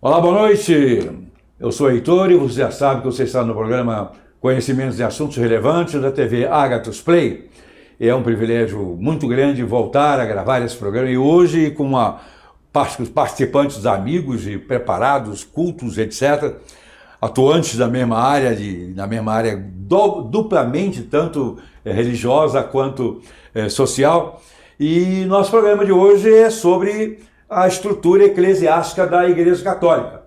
Olá, boa noite. Eu sou Heitor e você já sabe que você está no programa Conhecimentos de Assuntos Relevantes da TV Agathos Play. É um privilégio muito grande voltar a gravar esse programa e hoje com participantes amigos e preparados, cultos, etc., atuantes da mesma área, duplamente, tanto religiosa quanto social. E nosso programa de hoje é sobre a estrutura eclesiástica da Igreja Católica.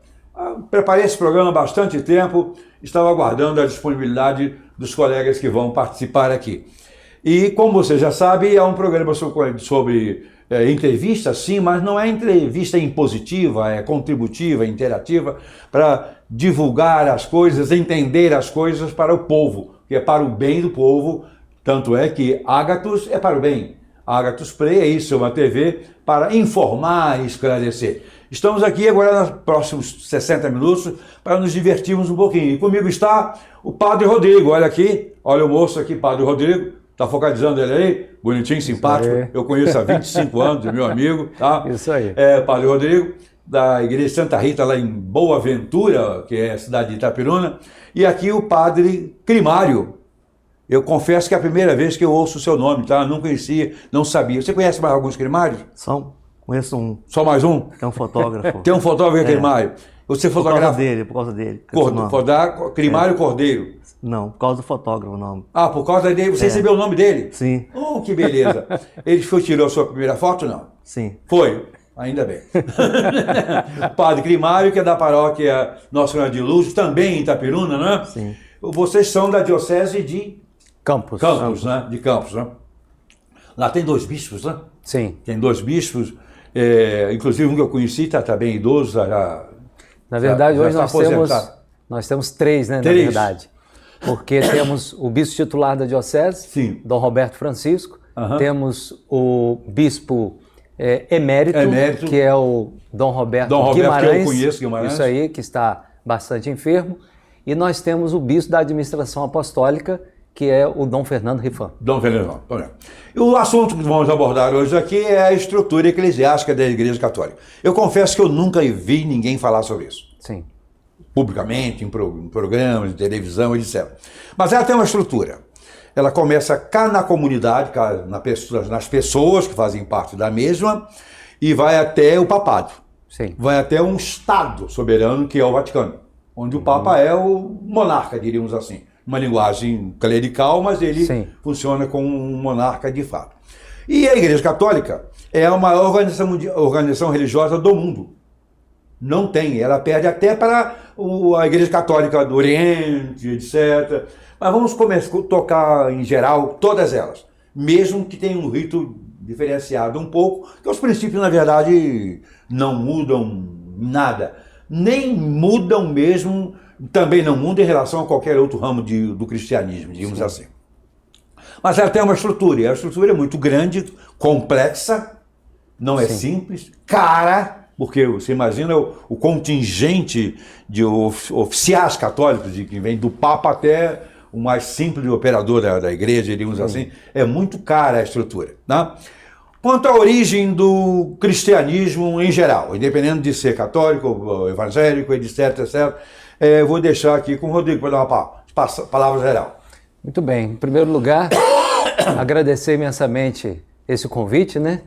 Preparei esse programa há bastante tempo, estava aguardando a disponibilidade dos colegas que vão participar aqui. E como você já sabe, é um programa sobre entrevista, sim, mas não é entrevista impositiva, é contributiva, interativa, para divulgar as coisas, entender as coisas para o povo, que é para o bem do povo, tanto é que Agathos é para o bem. Agathos Play é isso, é uma TV para informar e esclarecer. Estamos aqui agora nos próximos 60 minutos para nos divertirmos um pouquinho. E comigo está o Padre Rodrigo, olha aqui, olha o moço aqui, Padre Rodrigo, está focalizando ele aí, bonitinho, simpático, eu conheço há 25 anos, meu amigo, tá? Isso aí. Padre Rodrigo, da Igreja Santa Rita, lá em Boa Ventura, que é a cidade de Itapiruna, e aqui o Padre Crimário. Eu confesso que é a primeira vez que eu ouço o seu nome, tá? Não conhecia, não sabia. Você conhece mais alguns Crimários? Conheço um. Só mais um? Tem um fotógrafo. Tem um fotógrafo Crimário. Você fotografa? Por causa dele. Crimário Cordeiro. Não, por causa do fotógrafo o nome. Ah, por causa dele. Você recebeu o nome dele? Sim. Oh, que beleza. Ele tirou a sua primeira foto, não? Sim. Foi? Ainda bem. Padre Crimário, que é da paróquia Nossa Senhora de Lourdes, também em Itapiruna, né? Sim. Vocês são da diocese de Campos, né? De Campos, né? Lá tem 2 bispos, né? Sim. Tem 2 bispos, inclusive um que eu conheci, está bem idoso, Na verdade, hoje nós temos 3, né? 3. Na verdade. Porque temos o bispo titular da diocese, sim, Dom Roberto Francisco, temos o bispo emérito, que é o Dom Roberto Guimarães, que eu conheço, Guimarães. Isso aí, que está bastante enfermo. E nós temos o bispo da administração apostólica, que é o Dom Fernando Rifan. Dom Fernando Rifan. E o assunto que vamos abordar hoje aqui é a estrutura eclesiástica da Igreja Católica. Eu confesso que eu nunca vi ninguém falar sobre isso. Sim. Publicamente, em programas, em televisão, etc. Mas ela tem uma estrutura. Ela começa cá na comunidade, cá nas pessoas que fazem parte da mesma, e vai até o papado. Sim. Vai até um Estado soberano, que é o Vaticano, onde o Papa é o monarca, diríamos assim. Uma linguagem clerical, mas ele funciona como um monarca de fato. E a Igreja Católica é a maior organização religiosa do mundo. Não tem, ela perde até para a Igreja Católica do Oriente, etc. Mas vamos começar a tocar em geral todas elas, mesmo que tenha um rito diferenciado um pouco, que os princípios, na verdade, não mudam nada. Nem mudam mesmo, também não mudam em relação a qualquer outro ramo do cristianismo, digamos assim. Mas ela tem uma estrutura, e a estrutura é muito grande, complexa, não é simples, cara, porque você imagina o contingente de oficiais católicos, que vem do Papa até o mais simples operador da igreja, digamos assim, é muito cara a estrutura, né? Quanto à origem do cristianismo em geral, independente de ser católico, evangélico, etc, vou deixar aqui com o Rodrigo para dar uma palavra geral. Muito bem. Em primeiro lugar, agradecer imensamente esse convite, né?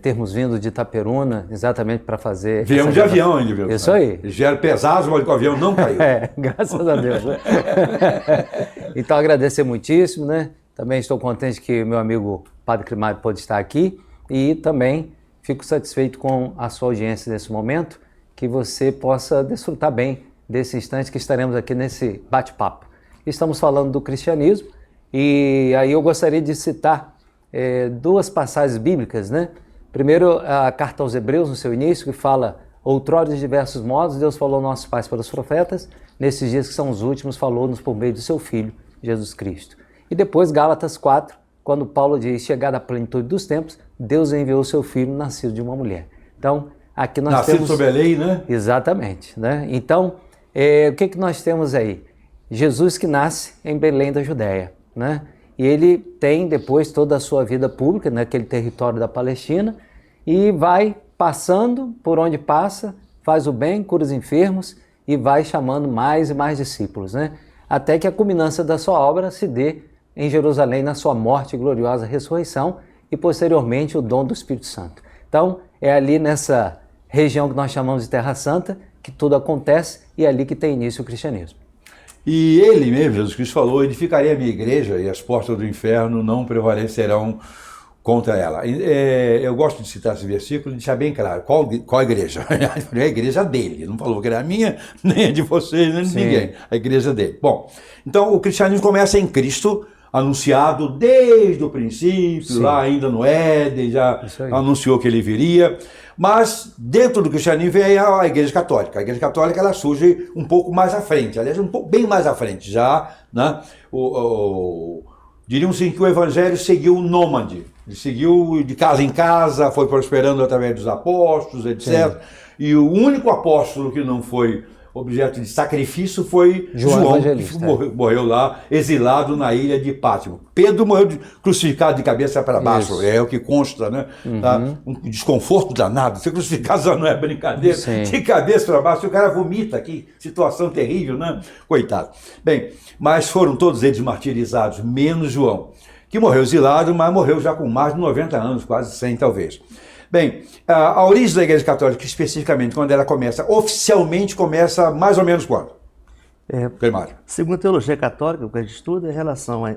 Termos vindo de Itapiruna exatamente para fazer... Viemos de avião ainda, viu? Isso aí. Eles vieram pesados, mas o avião não caiu. Graças a Deus. Né? Então, agradecer muitíssimo, né? Também estou contente que meu amigo Padre Crimário pôde estar aqui e também fico satisfeito com a sua audiência nesse momento, que você possa desfrutar bem desse instante que estaremos aqui nesse bate-papo. Estamos falando do cristianismo e aí eu gostaria de citar 2 passagens bíblicas, né? Primeiro, a carta aos Hebreus, no seu início, que fala: outrora de diversos modos Deus falou aos nossos pais pelos profetas, nesses dias que são os últimos falou-nos por meio do seu Filho, Jesus Cristo. E depois Gálatas 4, quando Paulo diz: chegada a plenitude dos tempos, Deus enviou o seu Filho, nascido de uma mulher. Então, aqui nós temos... Nascido sob a lei, né? Exatamente, né? Então, o que nós temos aí? Jesus que nasce em Belém da Judéia, né? E ele tem depois toda a sua vida pública naquele território da Palestina e vai passando por onde passa, faz o bem, cura os enfermos e vai chamando mais e mais discípulos, né? Até que a culminância da sua obra se dê em Jerusalém na sua morte e gloriosa ressurreição e posteriormente o dom do Espírito Santo. Então é ali nessa região que nós chamamos de Terra Santa que tudo acontece e é ali que tem início o cristianismo. E ele mesmo, Jesus Cristo falou, edificarei a minha igreja e as portas do inferno não prevalecerão contra ela. Eu gosto de citar esse versículo e deixar bem claro, qual igreja? A igreja dele, não falou que era a minha, nem a de vocês, nem de ninguém, a igreja dele. Bom, então o cristianismo começa em Cristo, anunciado desde o princípio, lá ainda no Éden, já anunciou que ele viria, mas dentro do cristianismo vem a Igreja Católica. A Igreja Católica ela surge um pouco mais à frente, aliás, bem mais à frente já, né? Diríamos assim que o Evangelho seguiu o nômade, ele seguiu de casa em casa, foi prosperando através dos apóstolos, etc. Sim. E o único apóstolo que não foi objeto de sacrifício foi João, que morreu lá, exilado na ilha de Pátimo. Pedro morreu crucificado de cabeça para baixo, é o que consta, né? Tá? Um desconforto danado, ser crucificado já não é brincadeira, de cabeça para baixo, o cara vomita, que situação terrível, né? Coitado. Bem, mas foram todos eles martirizados, menos João, que morreu exilado, mas morreu já com mais de 90 anos, quase 100 talvez. Bem, a origem da Igreja Católica, especificamente, quando ela começa, oficialmente começa mais ou menos quando? Primário. Segundo a teologia católica, o que a gente estuda é em relação a...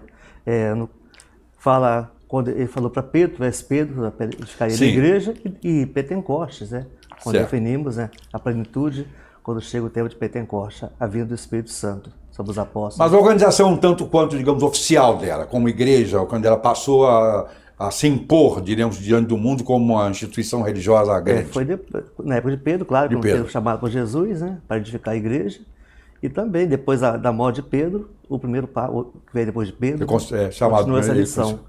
quando ele falou para Pedro, tu és Pedro, edificaria a igreja, e Pentecostes, né? Quando definimos a plenitude, quando chega o tempo de Pentecostes, a vinda do Espírito Santo sobre os apóstolos. Mas a organização um tanto quanto, digamos, oficial dela, como igreja, quando ela passou a se impor, diríamos, diante do mundo como uma instituição religiosa grande. Foi na época de Pedro, claro, quando Pedro foi chamado por Jesus, né, para edificar a igreja. E também, depois da morte de Pedro, o primeiro Papa, que veio depois de Pedro, continua essa lição.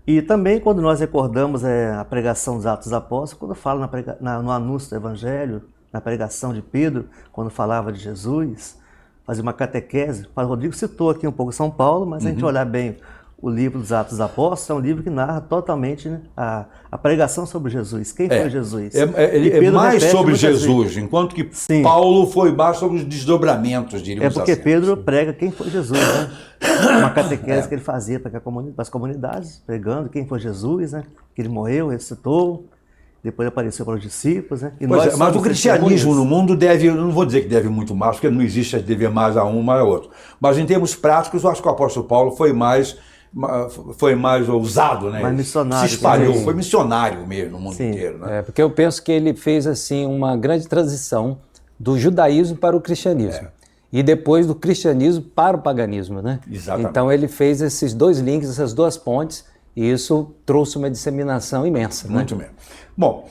E também, quando nós recordamos a pregação dos Atos dos Apóstolos, quando fala no anúncio do Evangelho, na pregação de Pedro, quando falava de Jesus, fazia uma catequese. O Rodrigo citou aqui um pouco São Paulo, mas a gente olhar bem o livro dos Atos dos Apóstolos, é um livro que narra totalmente, né, a pregação sobre Jesus. Quem foi Jesus? Ele é mais sobre Jesus, enquanto que Paulo foi mais sobre os desdobramentos, diríamos assim. É porque Pedro prega quem foi Jesus, né? Uma catequese que ele fazia para as comunidades, pregando quem foi Jesus, né? Que ele morreu, ressuscitou, depois apareceu para os discípulos, né? Mas o cristianismo no mundo deve, eu não vou dizer que deve muito mais, porque não existe dever mais a um, mais a outro. Mas em termos práticos, eu acho que o apóstolo Paulo foi mais ousado, né? Mais missionário. Se espalhou, foi missionário mesmo no mundo inteiro, né? Porque eu penso que ele fez assim uma grande transição do judaísmo para o cristianismo. E depois do cristianismo para o paganismo, né? Exatamente. Então ele fez esses dois links, essas duas pontes, e isso trouxe uma disseminação imensa. Muito mesmo. Bom,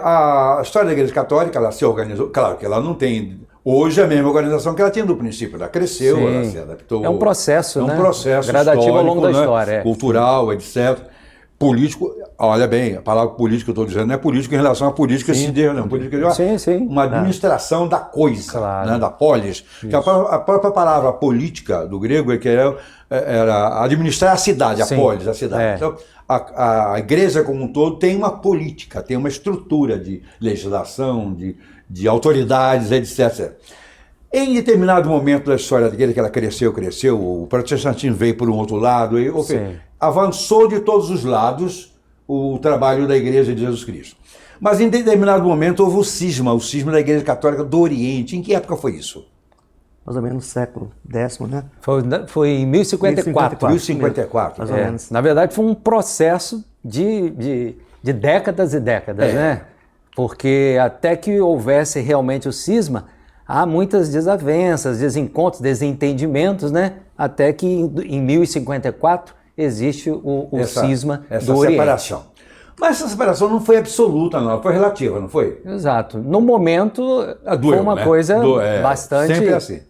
a história da Igreja Católica, ela se organizou, claro que ela não tem hoje a mesma organização que ela tinha no princípio, ela cresceu, ela se adaptou. É um processo, né? É um processo gradativo ao longo da história. Cultural, etc. Político, olha bem, a palavra político que eu estou dizendo não é político em relação à política se deu, não. Política é uma administração da coisa, né, da polis. Que a própria palavra política do grego era administrar a cidade, a polis, a cidade. Então, a igreja como um todo tem uma política, tem uma estrutura de legislação, de autoridades, etc. Em determinado momento da história da igreja, que ela cresceu, o protestantismo veio por um outro lado, avançou de todos os lados o trabalho da Igreja de Jesus Cristo. Mas em determinado momento houve o cisma da Igreja Católica do Oriente. Em que época foi isso? Mais ou menos no século X, né? Foi em 1054. 1054. Mais ou menos. Na verdade, foi um processo de décadas e décadas, né? Porque até que houvesse realmente o cisma, há muitas desavenças, desencontros, desentendimentos, né? Até que em 1054 existe o cisma do Oriente. Separação. Mas essa separação não foi absoluta, não, foi relativa, não foi? Exato. No momento, foi uma coisa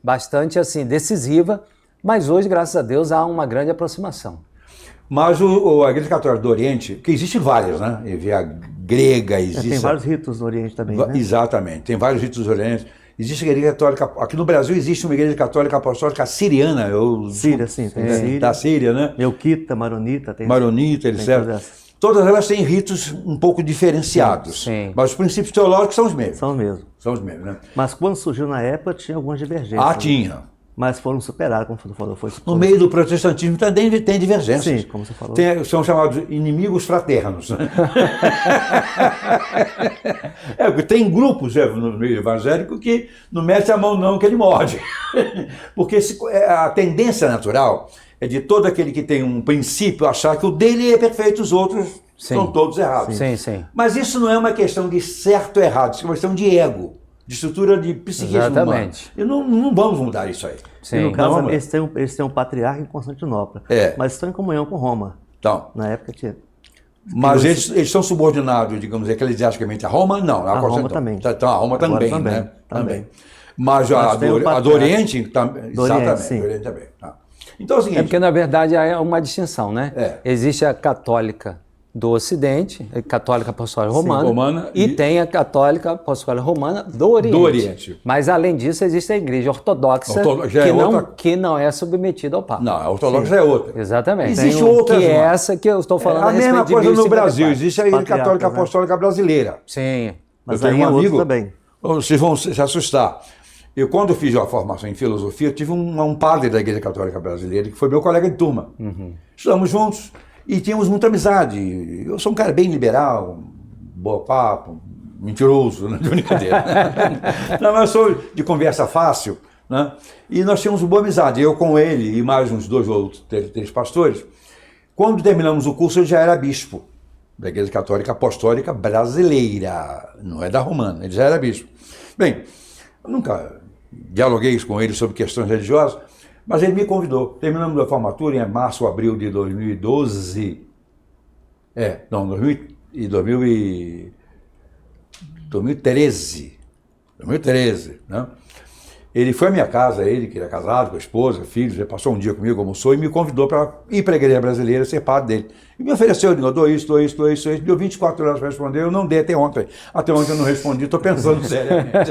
bastante assim, decisiva, mas hoje, graças a Deus, há uma grande aproximação. Mas a Igreja Católica do Oriente, que existe várias, né? A grega, existe... Tem vários ritos do Oriente também, né? Exatamente, tem vários ritos do Oriente. Existe a Igreja Católica, aqui no Brasil existe uma Igreja Católica Apostólica Siriana. Síria, sim, tem Síria. Da Síria, né? Melquita, Maronita. Maronita, etc. todas elas têm ritos um pouco diferenciados. Sim. Mas os princípios teológicos são os mesmos. São os mesmos. São os mesmos, né? Mas quando surgiu na época, tinha algumas divergências. Ah, tinha. Mas foram superadas, como você falou. No meio do protestantismo também tem divergências. Sim, como você falou. São chamados inimigos fraternos. Porque tem grupos no meio evangélico que não mete a mão não, que ele morde. Porque a tendência natural é de todo aquele que tem um princípio achar que o dele é perfeito, os outros são todos errados. Sim, sim. Mas isso não é uma questão de certo ou errado, isso é uma questão de ego. De estrutura de psiquismo humano. E não vamos mudar isso aí. Sim. E no caso, eles têm um patriarca em Constantinopla, mas estão em comunhão com Roma. Então, na época tinha. Mas eles são subordinados, digamos, eclesiasticamente a Roma? Não, a Roma também. Então, a Roma também, também, né? Também. Mas a do Oriente, exatamente, sim. do Oriente também. Tá. Então é o seguinte... porque, na verdade, há uma distinção, né? Existe a católica do Ocidente, a Católica Apostólica Romana, e tem a Católica Apostólica Romana do Oriente. Mas, além disso, existe a Igreja Ortodoxa, que não é submetida ao Papa. Não, a Ortodoxa é outra. Exatamente. Existe outra. Que é essa que eu estou falando a mesma coisa no Brasil. Existe a Igreja Católica Apostólica Brasileira. Sim. Mas aí um amigo também. Vocês vão se assustar. Eu, quando fiz a formação em filosofia, eu tive um padre da Igreja Católica Brasileira, que foi meu colega de turma. Estudamos juntos. E tínhamos muita amizade. Eu sou um cara bem liberal, boa papo, mentiroso, né? De brincadeira. Não, mas sou de conversa fácil, né? E nós tínhamos uma boa amizade, eu com ele e mais uns 2 ou 3 pastores. Quando terminamos o curso, ele já era bispo da Igreja Católica Apostólica Brasileira, não é da Romana, ele já era bispo. Bem, eu nunca dialoguei com ele sobre questões religiosas, mas ele me convidou. Terminamos a formatura em março ou abril de 2012. 2013. 2013, né? Ele foi à minha casa, ele que era casado com a esposa, filhos, ele passou um dia comigo, almoçou e me convidou para ir para a Igreja Brasileira, ser padre dele. E me ofereceu, eu dou isso, deu 24 horas para responder, eu não dei até ontem. Até ontem eu não respondi, estou pensando seriamente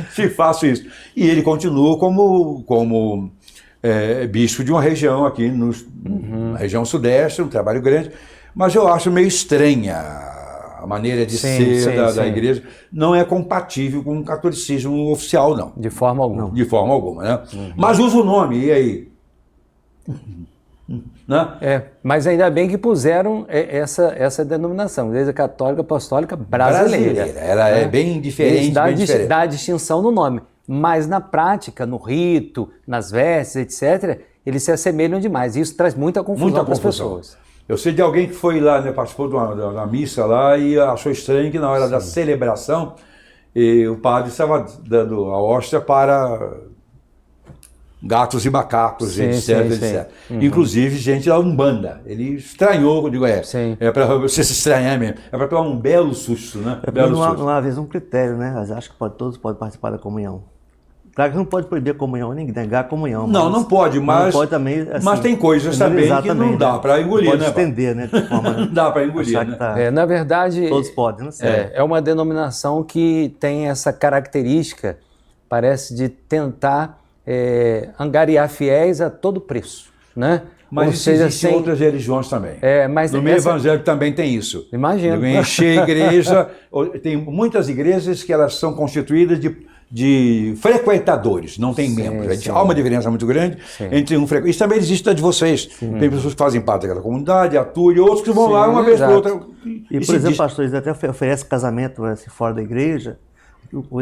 se faço isso. E ele continua como bispo de uma região aqui, na região sudeste, um trabalho grande, mas eu acho meio estranha a maneira de ser da igreja, não é compatível com o catolicismo oficial, não. De forma alguma. De forma alguma, né? Mas usa o nome, e aí? Né? Mas ainda bem que puseram essa denominação, Igreja Católica Apostólica Brasileira. Ela é bem diferente, dá a distinção no nome, mas na prática, no rito, nas vestes, etc., eles se assemelham demais, e isso traz muita confusão para as pessoas. Eu sei de alguém que foi lá, né, participou de uma missa lá e achou estranho que na hora da celebração o padre estava dando a hóstia para gatos e macacos, etc. Inclusive gente da Umbanda. Ele estranhou, eu digo, para você se estranhar mesmo, é para tomar um belo susto, né? Não há, às vezes, um critério, né? Mas acho que todos podem participar da comunhão. Claro que não pode proibir a comunhão, nem negar a comunhão. Não pode, mas, pode também, assim, mas tem coisas também que não dá para engolir, pode né? Pode estender, né? De forma, não dá para engolir, né? Tá, na verdade, todos podem, não sei. É uma denominação que tem essa característica, parece, de tentar angariar fiéis a todo preço, né? Mas existem outras religiões também. Mas no meio evangélico também tem isso. Imagina. Encher a igreja, tem muitas igrejas que elas são constituídas de frequentadores, não tem membros. Há uma diferença muito grande entre um frequentador. Isso também existe da de vocês. Tem pessoas que fazem parte daquela comunidade, atuam, e outros que vão lá uma vez por outra. E por exemplo, pastores até oferecem casamento assim, fora da igreja,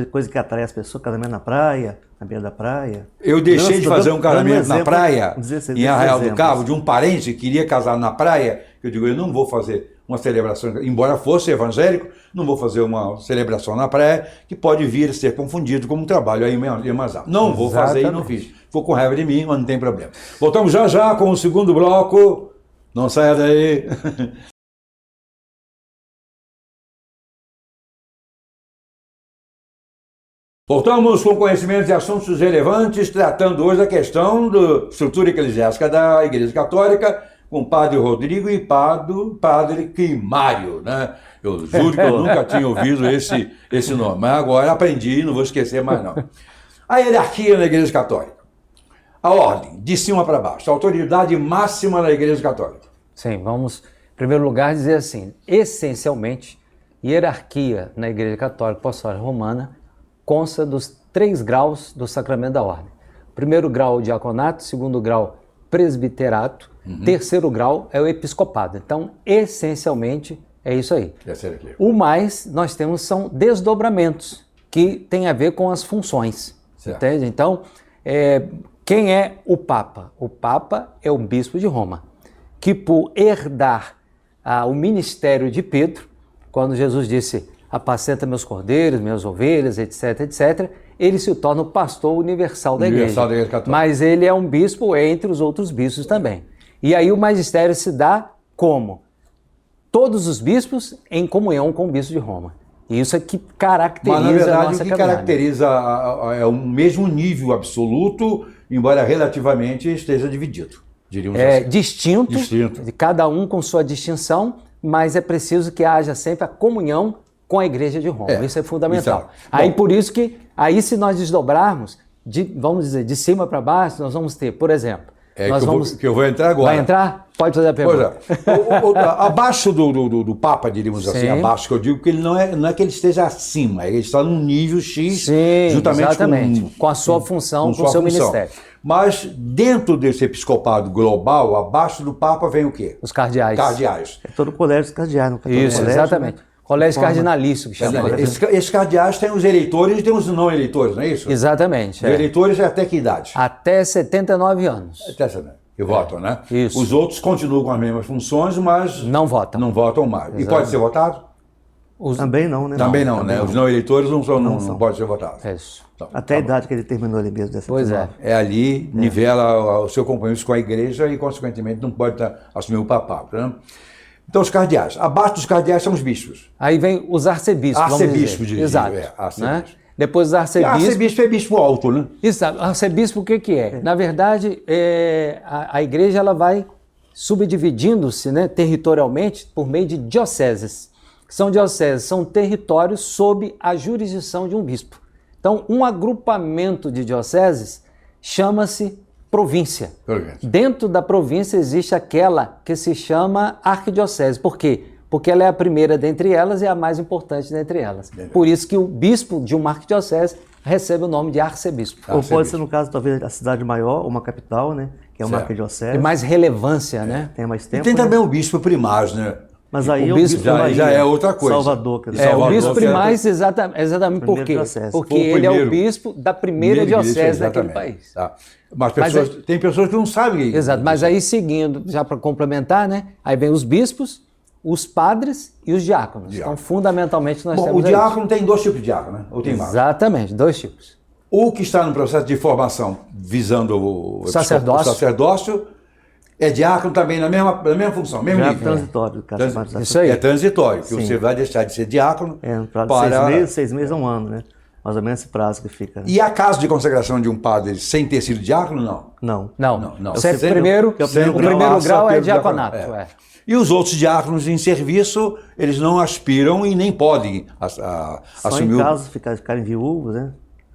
coisa que atrai as pessoas, casamento na praia, na beira da praia. Eu deixei de fazer um casamento na praia, em Arraial do Cabo, de um parente que queria casar na praia. Eu digo, eu não vou fazer uma celebração, embora fosse evangélico, não vou fazer uma celebração na praia que pode vir a ser confundido como um trabalho aí em Mazá. Não vou fazer e não fiz. Ficou com raiva de mim, mas não tem problema. Voltamos já com o segundo bloco. Não saia daí. Voltamos com conhecimentos de assuntos relevantes, tratando hoje da questão da estrutura eclesiástica da Igreja Católica, com o padre Rodrigo e padre Quimário, né? Eu juro que eu nunca tinha ouvido esse nome, mas agora aprendi e não vou esquecer mais não. A hierarquia na Igreja Católica. A ordem, de cima para baixo, a autoridade máxima na Igreja Católica. Sim, vamos Em primeiro lugar, dizer assim, essencialmente, hierarquia na Igreja Católica Apostólica Romana consta dos 3 graus do sacramento da ordem. Primeiro grau, o diaconato, segundo grau, presbiterato, terceiro grau é o episcopado. Então, essencialmente, é isso aí. O mais, nós temos, são desdobramentos, que tem a ver com as funções, entende? Então, quem é o Papa? O Papa é o bispo de Roma, que por herdar o ministério de Pedro, quando Jesus disse, apacenta meus cordeiros, minhas ovelhas, etc, etc, ele se torna o pastor universal da Igreja. Mas ele é um bispo entre os outros bispos também. E aí o magistério se dá como? Todos os bispos em comunhão com o bispo de Roma. E isso é que caracteriza a nossa caminhada. Mas, na verdade, o que caracteriza é o mesmo nível absoluto, embora relativamente esteja dividido, diríamos assim. Distinto, de cada um com sua distinção, mas é preciso que haja sempre a comunhão com a Igreja de Roma. Isso é fundamental. Aí por isso que, aí se nós desdobrarmos, vamos dizer, de cima para baixo, nós vamos ter, por exemplo... que eu vou entrar agora. Vai entrar? Pode fazer a pergunta. Abaixo do Papa, diríamos assim, abaixo que eu digo, que ele não é que ele esteja acima, ele está num nível X, juntamente com a sua função, com o seu ministério. Mas dentro desse episcopado global, abaixo do Papa vem o quê? Os cardeais. Cardeais. É todo o colégio dos cardeais. Isso, colégio, exatamente. Né? Colégio cardinalício, que chama. Esses cardeais têm os eleitores e tem os não eleitores, não é isso? Exatamente. Os eleitores é até que idade? Até 79 anos. Até 79. Que votam, né? Isso. Os outros continuam com as mesmas funções, mas... Não votam. Não votam mais. Exatamente. E pode ser votado? Também não, né? Também não, né? Os não eleitores não podem ser votados. Isso. Então, até a idade que ele terminou ali mesmo. Pois é. É ali, nivela o seu compromisso com a Igreja e, consequentemente, não pode assumir o papado, né? Então, os cardeais. Abaixo dos cardeais são os bispos. Aí vem os arcebispos, arcebispo, diria. Exato. Arcebispo. Né? Depois os arcebispos... Arcebispo é bispo alto, né? Exato. Arcebispo, o que é? Na verdade, a Igreja ela vai subdividindo-se, né, territorialmente por meio de dioceses. São dioceses, são territórios sob a jurisdição de um bispo. Então, um agrupamento de dioceses chama-se província. Dentro da província existe aquela que se chama arquidiocese. Por quê? Porque ela é a primeira dentre elas e a mais importante dentre elas. Por isso que o bispo de uma arquidiocese recebe o nome de arcebispo. Ou pode ser, no caso, talvez a cidade maior, uma capital, né? Que é uma arquidiocese. Tem mais relevância, né? Tem mais tempo. E tem também o bispo primaz, né? Mas aí o bispo já é outra coisa. Salvador. O bispo primaz, exatamente por quê? Porque ele é o bispo da primeira diocese daquele país. Tá. Mas tem pessoas que não sabem. Exato, mas aí seguindo, já para complementar, né? Aí vem os bispos, os padres e os diáconos. Então, fundamentalmente, nós temos o diácono tem 2 tipos de diácono, né? Ou tem mais? Exatamente, 2 tipos. O que está no processo de formação visando o sacerdócio é diácono também na mesma função, mesmo nível. Transitório, cara. Isso aí. É transitório, que você vai deixar de ser diácono para 6 meses a 1 ano, né? Mais ou menos esse prazo que fica. Né? E há caso de consagração de um padre sem ter sido diácono, não? Não. Sempre primeiro grau é diaconato. E os outros diáconos em serviço, eles não aspiram e nem podem assumir... Só em caso ficarem viúvos, né?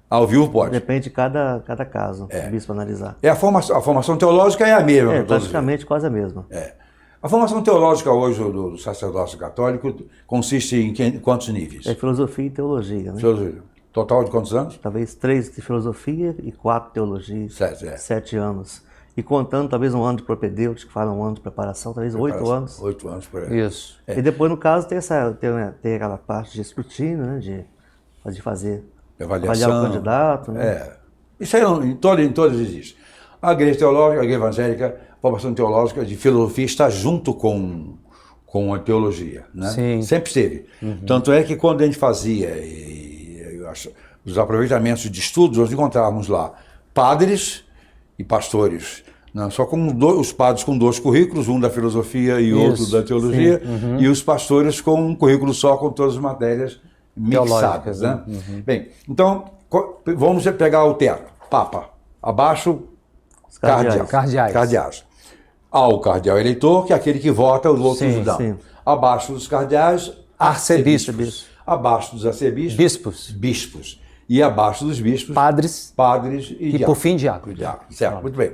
O viúvo pode. Depende de cada caso, o bispo analisar. A formação teológica é a mesma. Praticamente quase a mesma. A formação teológica hoje do sacerdócio católico consiste em quantos níveis? É filosofia e teologia, né? Filosofia. Total de quantos anos? Talvez 3 de filosofia e 4 de teologia. 7 anos. E contando talvez 1 ano de propedêutico, que fala 1 ano de preparação, talvez 8 anos. 8 anos por aí. Isso. E depois, no caso, tem aquela parte de escrutínio, né? De fazer... Avaliar o candidato. Né? Isso aí em todas existe. A igreja teológica, a igreja evangélica, a formação teológica de filosofia está junto com a teologia. Né? Sim. Sempre esteve. Tanto é que quando a gente fazia os aproveitamentos de estudos, nós encontrávamos lá padres e pastores. Não, só com os padres com 2 currículos, um da filosofia e outro da teologia, e os pastores com um currículo só com todas as matérias mixadas, né? Bem, então, vamos pegar o teto. Papa. Abaixo, cardeais. Há o cardeal eleitor, que é aquele que vota, os outros dão. Abaixo dos cardeais, arcebispos. Abaixo dos arcebispos, bispos. E abaixo dos bispos, padres e diáconos. por fim, diáconos. Certo, muito bem.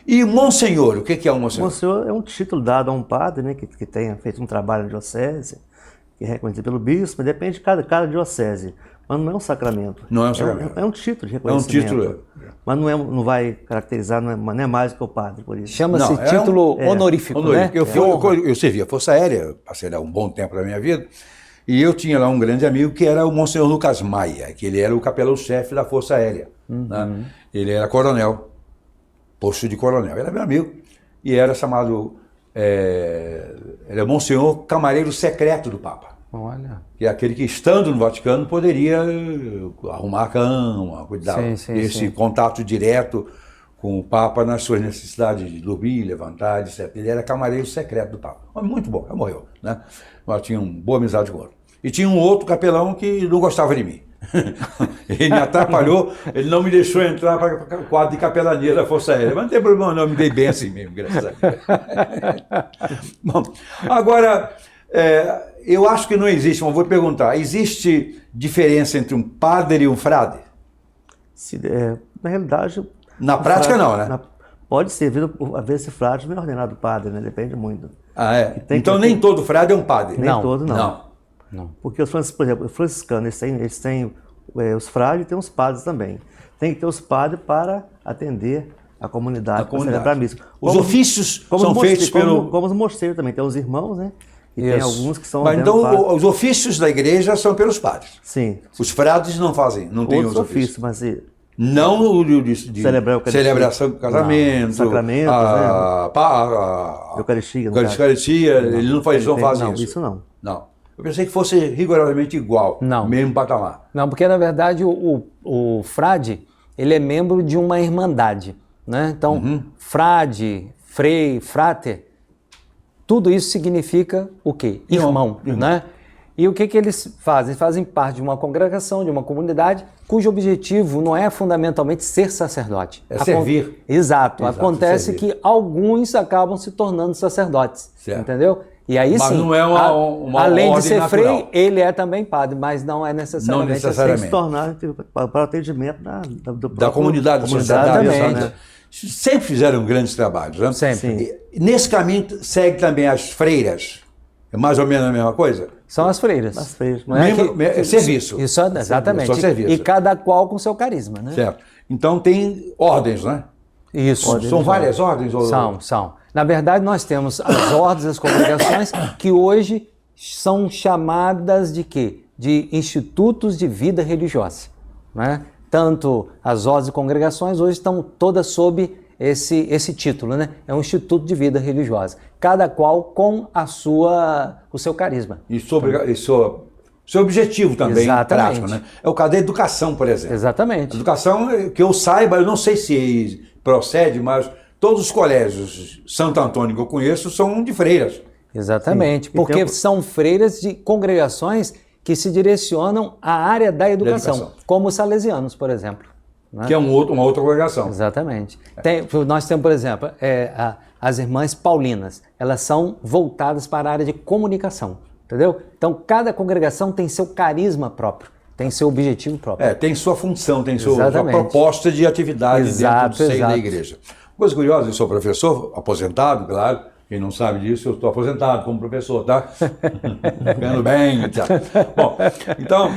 E Monsenhor, o que é um Monsenhor? Monsenhor é um título dado a um padre, né, que tenha feito um trabalho na diocese, que é reconhecido pelo bispo, mas depende de cada diocese. Mas não é um sacramento. Não é um sacramento. É um título de reconhecimento. É um título. Mas não vai caracterizar, não é mais do que o padre, por isso. Chama-se título honorífico, né? Eu servi a Força Aérea, passei lá um bom tempo da minha vida, e eu tinha lá um grande amigo que era o Monsenhor Lucas Maia, que ele era o capelão-chefe da Força Aérea. Né? Ele era coronel, posto de coronel. Ele era meu amigo e era chamado, ele é Monsenhor Camareiro Secreto do Papa. Olha. Que é aquele que, estando no Vaticano, poderia arrumar a cama, cuidar desse contato direto com o Papa nas suas necessidades de dormir, levantar, etc. Ele era camareiro secreto do Papa. Mas muito bom, já morreu, né? Mas tinha uma boa amizade com ele. E tinha um outro capelão que não gostava de mim. Ele me atrapalhou, ele não me deixou entrar para o quadro de capelania da Força Aérea. Mas não tem problema não, eu me dei bem assim mesmo, graças a Deus. Bom, agora... eu acho que não existe, mas vou perguntar, existe diferença entre um padre e um frade? Na realidade... Na prática frade, não, né? Pode ser, às vezes esse frade não é ordenado padre, né? Depende muito. Ah, é? Então nem todo frade é um padre? Nem todo, não. Porque os franciscanos, por exemplo, os franciscanos, eles têm os frades e tem os padres também. Tem que ter os padres para atender a comunidade, para celebrar a missa. Os ofícios são feitos pelo... Como os mosteiros também, tem os irmãos, né? E tem alguns que são... Mas então os ofícios da igreja são pelos padres? Sim. Os frades não fazem, não têm os ofícios? Mas... Não o de celebração do casamento, sacramentos, Eucaristia, eles não fazem isso. Isso não. Não. Eu pensei que fosse rigorosamente igual, mesmo patamar. Não, porque na verdade o frade, ele é membro de uma irmandade, né? Então, frade, frei, frater, tudo isso significa o quê? Irmão, né? E o que eles fazem? Eles fazem parte de uma congregação, de uma comunidade, cujo objetivo não é fundamentalmente ser sacerdote. É servir. Exato. Acontece servir. Que alguns acabam se tornando sacerdotes, entendeu? E aí mas sim, não é uma além de ser natural. Frei, ele é também padre, mas não é necessariamente, necessariamente. Se tornar para o atendimento da comunidade, da sociedade. Né? Sempre fizeram grandes trabalhos. Né? Sempre. E nesse caminho segue também as freiras. É mais ou menos a mesma coisa? São as freiras. As freiras. Não é serviço. Isso, exatamente. Só serviço. E cada qual com seu carisma, né? Certo. Então tem ordens, né? Isso. São várias ordens? São. Na verdade, nós temos as ordens, as congregações, que hoje são chamadas de quê? De institutos de vida religiosa. Né? Tanto as ordens e congregações hoje estão todas sob esse título, né? É um instituto de vida religiosa. Cada qual com o seu carisma. E seu objetivo também prático, né? É o caso da educação, por exemplo. Exatamente. A educação, que eu saiba, eu não sei se procede, mas todos os colégios Santo Antônio que eu conheço são de freiras. Exatamente, porque são freiras de congregações que se direcionam à área da educação. Como os salesianos, por exemplo. Né? Que é uma outra congregação. Exatamente. Nós temos, por exemplo, as irmãs paulinas. Elas são voltadas para a área de comunicação, entendeu? Então, cada congregação tem seu carisma próprio, tem seu objetivo próprio. Tem sua função, tem sua proposta de atividade dentro do seio da igreja. Coisa curiosa, eu sou professor, aposentado, claro. Quem não sabe disso, eu estou aposentado como professor, tá? Ganhando bem, etc. Bom, então...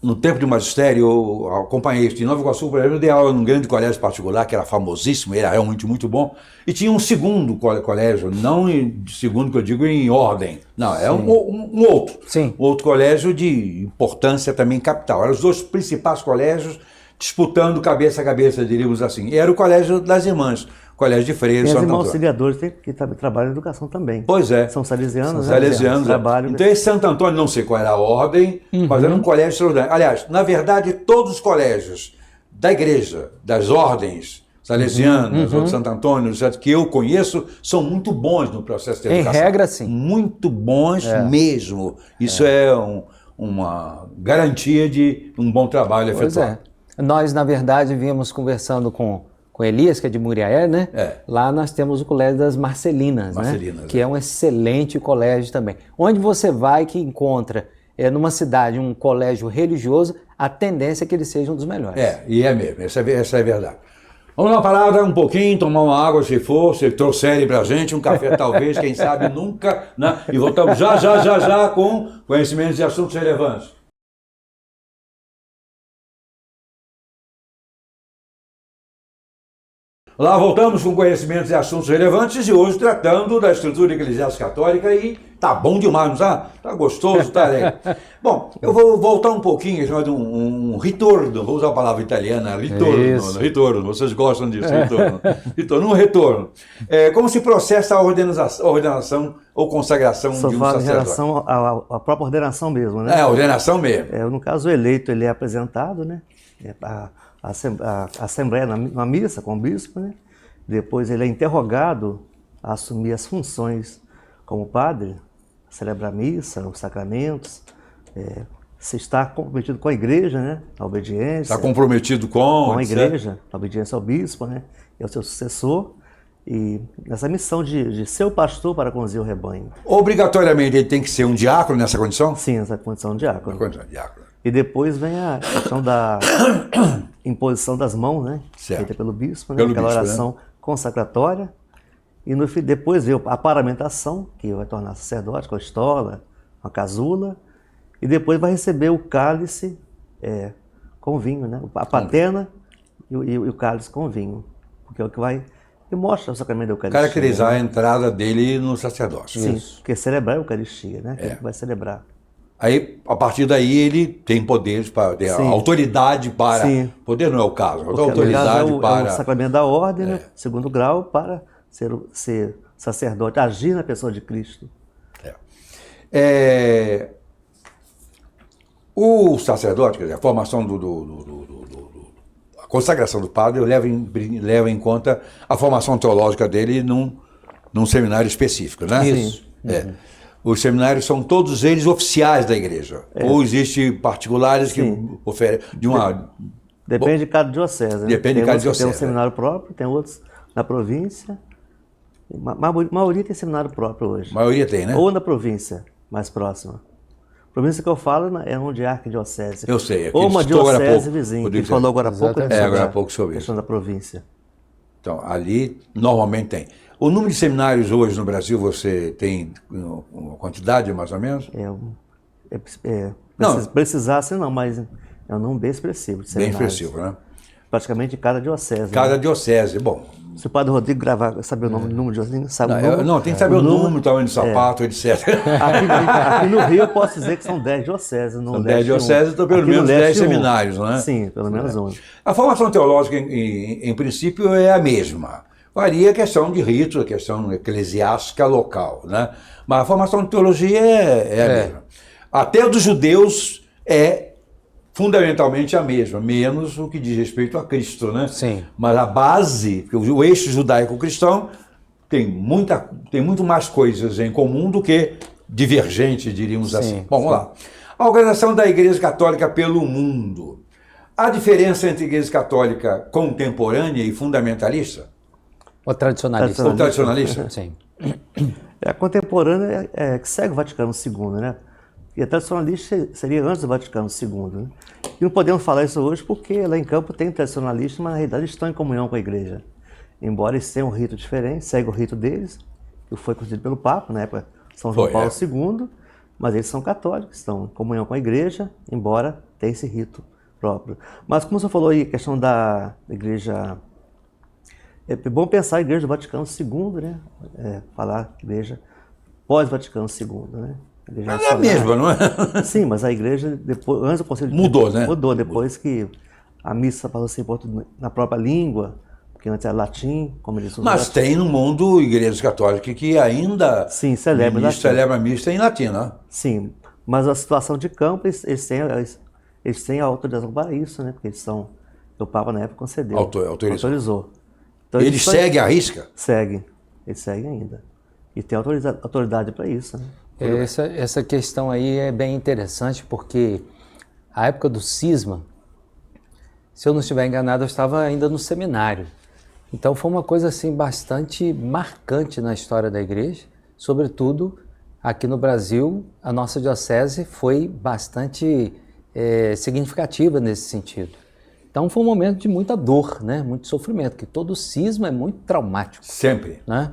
No tempo de magistério, eu acompanhei isso. Em Nova Iguaçu, por exemplo, eu dei aula num grande colégio particular, que era famosíssimo, era realmente muito bom. E tinha um segundo colégio, não segundo que eu digo em ordem. Não, é um outro. Sim. Outro colégio de importância também capital. Eram os dois principais colégios disputando cabeça a cabeça, diríamos assim. E era o colégio das irmãs. Colégio de Freiras. Tem os irmãos auxiliadores que trabalham em educação também. Pois é. São salesianos. São salesianos. Trabalham. Então esse Santo Antônio, não sei qual era a ordem, mas era um colégio extraordinário. Aliás, na verdade, todos os colégios da igreja, das ordens salesianas, ou de Santo Antônio, que eu conheço, são muito bons no processo de educação. Em regra, sim. Muito bons mesmo. Isso é uma garantia de um bom trabalho efetuado. Nós, na verdade, vínhamos conversando com Elias, que é de Muriaé, né? Lá nós temos o Colégio das Marcelinas, né? Que é um excelente colégio também. Onde você vai que encontra, numa cidade, um colégio religioso, a tendência é que ele seja um dos melhores. E é mesmo, essa é a verdade. Vamos na parada um pouquinho, tomar uma água se for, se trouxerem pra gente, um café talvez, quem sabe nunca, né? E voltamos já com conhecimentos de assuntos relevantes. Lá voltamos com conhecimentos de assuntos relevantes e hoje tratando da estrutura eclesiástica católica e tá bom demais, não tá? Tá gostoso, tá legal. Bom, eu vou voltar um pouquinho, chamado um ritorno, vou usar a palavra italiana, ritorno, vocês gostam disso, um retorno. Como se processa a ordenação ou consagração de um sacerdote? Em relação à própria ordenação mesmo, né? A ordenação mesmo. No caso, o eleito, ele é apresentado, né? A Assembleia na missa com o bispo, né? Depois ele é interrogado a assumir as funções como padre, celebrar a missa, os sacramentos, se está comprometido com a igreja, né? A obediência. Está comprometido com a igreja, a obediência ao bispo, né? É o seu sucessor. E nessa missão de ser o pastor para conduzir o rebanho. Obrigatoriamente ele tem que ser um diácono nessa condição? Sim, nessa condição de diácono. Diácono. E depois vem a questão da imposição das mãos, né? Certo. Feita pelo bispo, né? Aquela oração consacratória. E depois veio a paramentação, que vai tornar sacerdote, com a estola, a casula. E depois vai receber o cálice com vinho, né? A patena e o cálice com vinho. Porque é o que vai... E mostra o sacramento da Eucaristia. Caracterizar a entrada dele no sacerdócio. Sim, porque celebrar a Eucaristia, né? Que vai celebrar. Aí, a partir daí, ele tem poderes, ter autoridade para... Sim. Poder não é o caso, porque, autoridade para... É o sacramento da ordem, né? Segundo grau, para ser sacerdote, agir na pessoa de Cristo. O sacerdote, quer dizer, a formação a consagração do padre leva em conta a formação teológica dele num seminário específico, né? Isso. Os seminários são todos eles oficiais da igreja. Ou existem particulares que oferecem Depende de cada diocese. Né? Depende de cada diocese. Tem um seminário próprio, tem outros na província. A maioria tem seminário próprio hoje. A maioria tem, né? Ou na província mais próxima. A província que eu falo é onde é a arquidiocese. Eu sei. Ou uma diocese vizinha, que falou agora há pouco. Agora há pouco sobre isso. Questão da província. Então, ali normalmente tem. O número de seminários hoje no Brasil, você tem uma quantidade, mais ou menos? Precisasse não, mas é um número bem expressivo de seminários. Bem expressivo, né? Praticamente cada diocese. Cada diocese, bom. Se o padre Rodrigo gravar, saber o número de diocese, sabe o número? Não, tem que saber o número, tamanho de sapato, etc. Aqui no Rio eu posso dizer que são 10 dioceses. São 10 dioceses, então pelo menos 10 seminários, não é? Sim, pelo menos um. A formação teológica, em princípio, é a mesma. Varia a questão de rito, a questão eclesiástica local, né? Mas a formação de teologia é a mesma. Até a dos judeus é fundamentalmente a mesma, menos o que diz respeito a Cristo, né? Sim. Mas a base, o eixo judaico-cristão tem muito mais coisas em comum do que divergente, diríamos assim. Bom, vamos lá. A organização da Igreja Católica pelo mundo. A diferença entre a Igreja Católica contemporânea e fundamentalista? Ou tradicionalista. Ou tradicionalista? Sim. A contemporânea que segue o Vaticano II, né? E a tradicionalista seria antes do Vaticano II, né? E não podemos falar isso hoje porque lá em campo tem tradicionalistas, mas na realidade estão em comunhão com a igreja. Embora eles tenham um rito diferente, segue o rito deles, que foi concedido pelo Papa, na época São João Paulo II, mas eles são católicos, estão em comunhão com a igreja, embora tenha esse rito próprio. Mas como você falou aí, a questão da igreja... É bom pensar a igreja do Vaticano II, né? Falar igreja pós-Vaticano II, né? Mas é a mesma, não é? Sim, mas a igreja, depois, antes do Conselho mudou, né? Mudou, depois que a missa falou assim na própria língua, porque antes era latim, como eles usam. Mas tem no mundo igrejas católicas que ainda celebra a missa em latim, né? Sim, mas a situação de campo, eles têm a autorização para isso, né? Porque o Papa na época concedeu. Autorizou. Então, eles seguem a risca? Eles seguem ainda. E tem autoridade para isso, né? Essa questão aí é bem interessante porque a época do cisma, se eu não estiver enganado, eu estava ainda no seminário. Então foi uma coisa assim bastante marcante na história da igreja, sobretudo aqui no Brasil, a nossa diocese foi bastante significativa nesse sentido. Então foi um momento de muita dor, né? Muito sofrimento, porque todo cisma é muito traumático. Sempre. Né?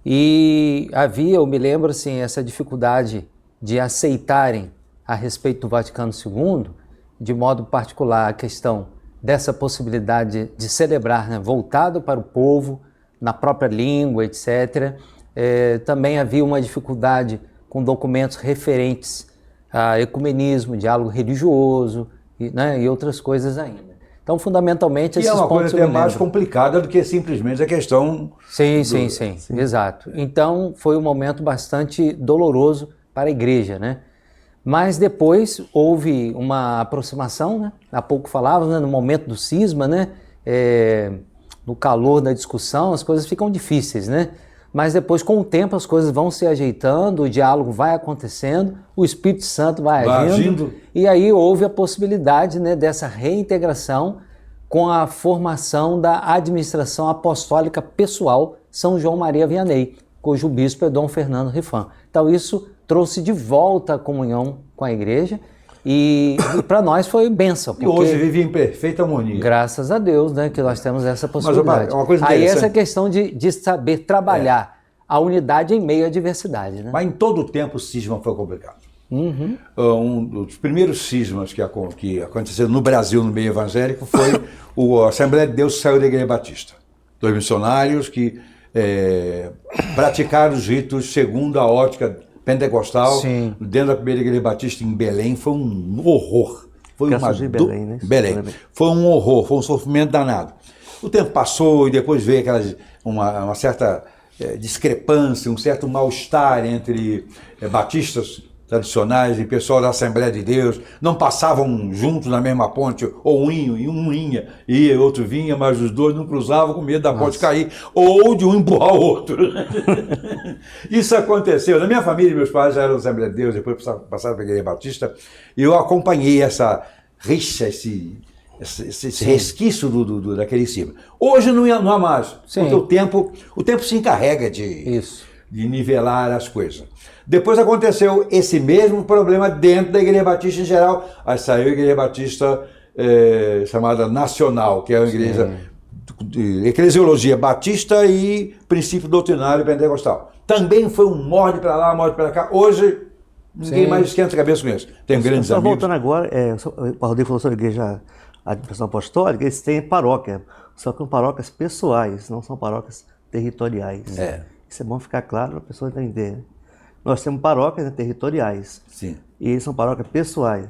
E havia, eu me lembro, assim, essa dificuldade de aceitarem a respeito do Vaticano II, de modo particular a questão dessa possibilidade de celebrar, né, voltado para o povo, na própria língua, etc. Também havia uma dificuldade com documentos referentes a ecumenismo, diálogo religioso, né, e outras coisas ainda. Então, fundamentalmente, esses pontos... E é uma coisa até mais complicada do que simplesmente a questão... Sim, exato. Então, foi um momento bastante doloroso para a igreja, né? Mas depois houve uma aproximação, né? Há pouco falávamos, né? No momento do cisma, né? No calor da discussão, as coisas ficam difíceis, né? Mas depois, com o tempo, as coisas vão se ajeitando, o diálogo vai acontecendo, o Espírito Santo vai agindo. E aí houve a possibilidade, né, dessa reintegração com a formação da administração apostólica pessoal São João Maria Vianney, cujo bispo é Dom Fernando Rifan. Então isso trouxe de volta a comunhão com a igreja e para nós foi bênção. E hoje vive em perfeita harmonia. Graças a Deus, né, que nós temos essa possibilidade. Mas uma coisa aí essa questão de saber trabalhar a unidade em meio à diversidade. Né? Mas em todo o tempo o cisma foi complicado. Um dos primeiros cismas que aconteceu no Brasil, no meio evangélico, foi a Assembleia de Deus que saiu da Igreja Batista. 2 missionários que praticaram os ritos segundo a ótica pentecostal. Sim. Dentro da primeira Igreja Batista em Belém. Foi um horror. Foi Belém, né? Belém. Foi um horror, foi um sofrimento danado. O tempo passou e depois veio uma certa discrepância, um certo mal-estar entre batistas tradicionais e pessoal da Assembleia de Deus, não passavam juntos na mesma ponte, ou um ia e outro vinha, mas os dois não cruzavam com medo da ponte cair, ou de um empurrar o outro. Isso aconteceu. Na minha família, meus pais já eram da Assembleia de Deus, depois passaram para a Igreja Batista, e eu acompanhei essa rixa, esse resquício daquele cisma. Hoje não há mais, porque o tempo se encarrega de nivelar as coisas. Depois aconteceu esse mesmo problema dentro da Igreja Batista em geral. Aí saiu a Igreja Batista chamada Nacional, que é a igreja de eclesiologia batista e princípio doutrinário pentecostal. Também foi um morde para lá, morde para cá. Hoje, ninguém mais esquenta a cabeça com isso. Tem grandes amigos. Voltando agora, o Rodrigo falou sobre a igreja, a administração apostólica, eles têm paróquia, só que são paróquias pessoais, não são paróquias territoriais. Isso é bom ficar claro para a pessoa entender. Nós temos paróquias territoriais. Sim. E eles são paróquias pessoais.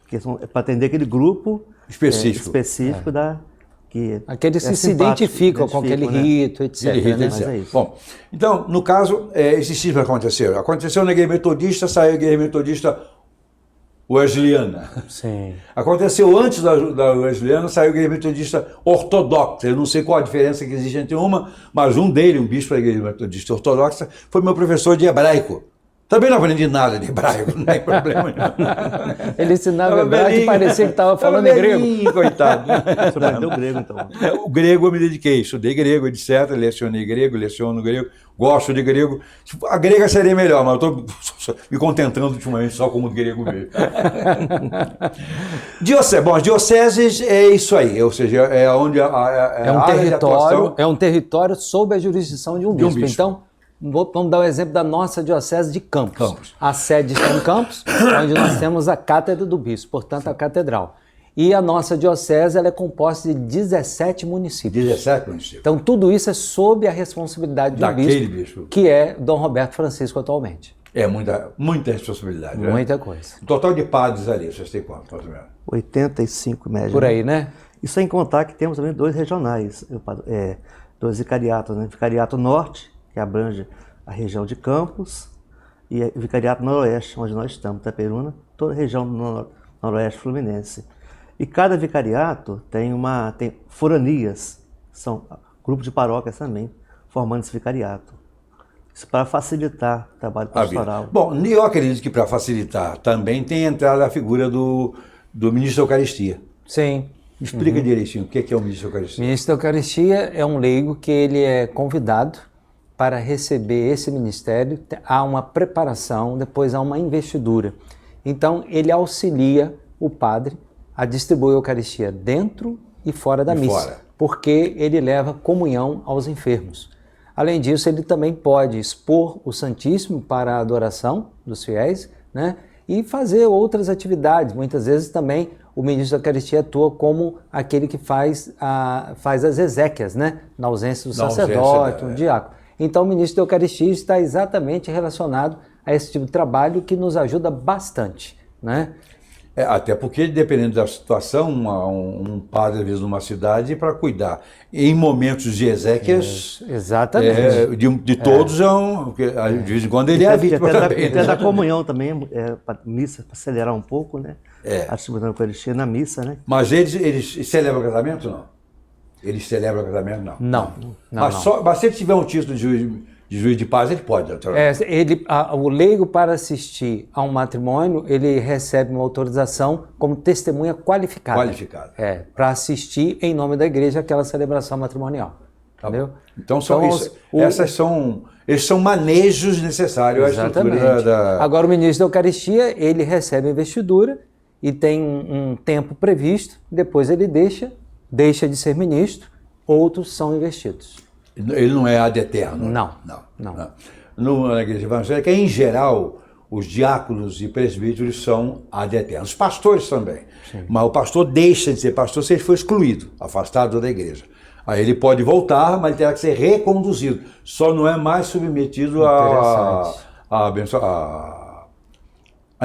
Que são para atender aquele grupo específico aqueles que se identificam com aquele rito, etc. Bom, então, no caso, esse cisma aconteceu. Aconteceu na Igreja Metodista, saiu a Igreja Metodista Wesleyana. Sim. Aconteceu antes da Wesleyana, saiu a Igreja Metodista Ortodoxa. Eu não sei qual a diferença que existe entre uma, mas um bispo da Igreja Metodista Ortodoxa, foi meu professor de hebraico. Também não aprendi nada de hebraico, não tem problema nenhum. Ele ensinava hebraico e parecia que estava falando em grego. Coitado. Você aprendeu grego, então? O grego eu me dediquei, estudei grego, etc. Lecionei grego, leciono grego, gosto de grego. A grega seria melhor, mas eu estou me contentando ultimamente só como grego mesmo. As dioceses é isso aí, ou seja, é onde é um território sob a jurisdição de um bispo. Então, vamos dar o exemplo da nossa diocese de Campos. A sede está em Campos, onde nós temos a cátedra do bispo, portanto a catedral. E a nossa diocese ela é composta de 17 municípios. 17 municípios. Então tudo isso é sob a responsabilidade de um bispo, que é Dom Roberto Francisco atualmente. É muita responsabilidade. Muita coisa. O total de padres ali, vocês têm quanto? 85 média. Por aí, né? E sem contar que temos também 2 regionais, 2 vicariatos, né? Vicariato Norte, que abrange a região de Campos, e o Vicariato Noroeste, onde nós estamos, Itaperuna, toda a região do Noroeste Fluminense. E cada vicariato tem foranias, são grupos de paróquias também, formando esse vicariato. Isso para facilitar o trabalho pastoral. Bom, eu acredito que para facilitar também tem entrado a figura do ministro da Eucaristia. Sim. Explica direitinho o que é o ministro da Eucaristia. O ministro da Eucaristia é um leigo que ele é convidado para receber esse ministério. Há uma preparação, depois há uma investidura. Então, ele auxilia o padre distribuir a Eucaristia dentro e fora da missa, porque ele leva comunhão aos enfermos. Além disso, ele também pode expor o Santíssimo para a adoração dos fiéis, né? E fazer outras atividades. Muitas vezes também o ministro da Eucaristia atua como aquele que faz as exéquias, né? Na ausência do sacerdote, do diácono. Então o ministro da Eucaristia está exatamente relacionado a esse tipo de trabalho que nos ajuda bastante, né? Até porque, dependendo da situação, um padre, às vezes, numa cidade, para cuidar em momentos de exéquias, exatamente. De todos, de vez em quando ele é a vítima também. Até da comunhão também, para missa, para acelerar um pouco, né? A distribuição da Eucaristia na missa, né? Mas eles celebram o casamento, não? Eles celebram o casamento, não? Não. Mas se ele tiver um título de juiz de paz, ele pode. O leigo, para assistir a um matrimônio, ele recebe uma autorização como testemunha qualificada. Para assistir em nome da igreja aquela celebração matrimonial. Entendeu? Então esses são manejos necessários à estrutura Agora, o ministro da Eucaristia, ele recebe a investidura e tem um tempo previsto, depois ele deixa de ser ministro, outros são investidos. Ele não é ad eterno? Não. Na igreja evangélica, em geral, os diáconos e presbíteros são ad eterno. Os pastores também. Sim. Mas o pastor deixa de ser pastor se ele for excluído, afastado da igreja. Aí ele pode voltar, mas ele terá que ser reconduzido. Só não é mais submetido à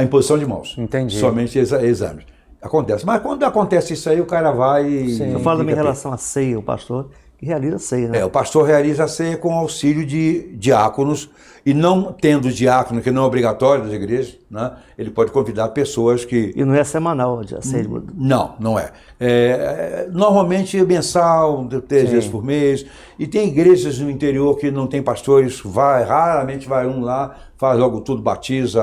imposição de mãos. Entendi. Somente exames. Acontece. Mas quando acontece isso aí, o cara vai... Eu falo também em relação à ceia, o pastor que realiza a ceia, né? O pastor realiza a ceia com auxílio de diáconos, e não tendo diácono, que não é obrigatório das igrejas, né? Ele pode convidar pessoas que... E não é semanal a ceia? Não é. Normalmente mensal, 3 vezes por mês, e tem igrejas no interior que não tem pastores, raramente vai um lá, faz logo tudo, batiza,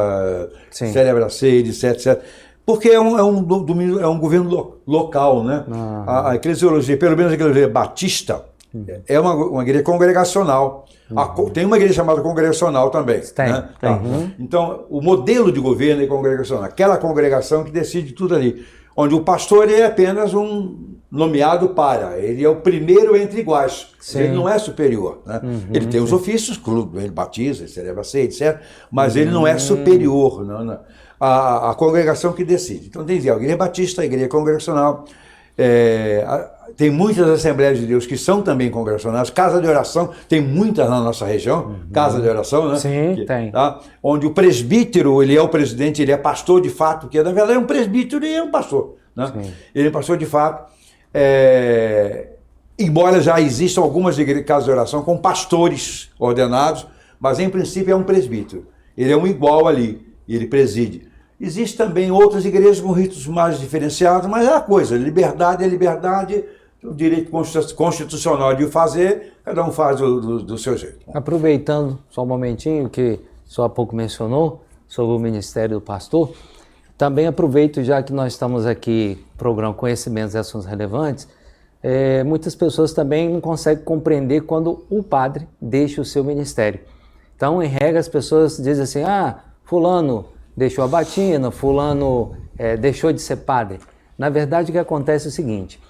celebra a ceia, etc. Porque é um governo local, né? A eclesiologia, pelo menos a eclesiologia batista, é uma igreja congregacional. Tem uma igreja chamada congregacional também. Tem. Então, o modelo de governo é congregacional. Aquela congregação que decide tudo ali. Onde o pastor é apenas um nomeado ele é o primeiro entre iguais. Ele não é superior. Né? Ele tem os ofícios, ele batiza, ele celebra a ceia, etc. Mas ele não é superior. Não. A congregação que decide. Então tem a igreja batista, a igreja congregacional, tem muitas Assembleias de Deus que são também congregacionais, casa de oração, tem muitas na nossa região, casa de oração, né? Sim, tem. Tá? Onde o presbítero, ele é o presidente, ele é pastor de fato, que na verdade é um presbítero e é um pastor. Né? Ele é pastor de fato, embora já existam algumas casas de oração com pastores ordenados, mas em princípio é um presbítero, ele é um igual ali, e ele preside. Existem também outras igrejas com ritos mais diferenciados, mas é a coisa, liberdade é liberdade, o direito constitucional de o fazer, cada um faz do seu jeito. Aproveitando só um momentinho, que só há pouco mencionou, sobre o Ministério do Pastor, também aproveito, já que nós estamos aqui no programa Conhecimentos e Assuntos Relevantes, muitas pessoas também não conseguem compreender quando o padre deixa o seu ministério. Então, em regra, as pessoas dizem assim, fulano deixou a batina, fulano deixou de ser padre. Na verdade, o que acontece é o seguinte,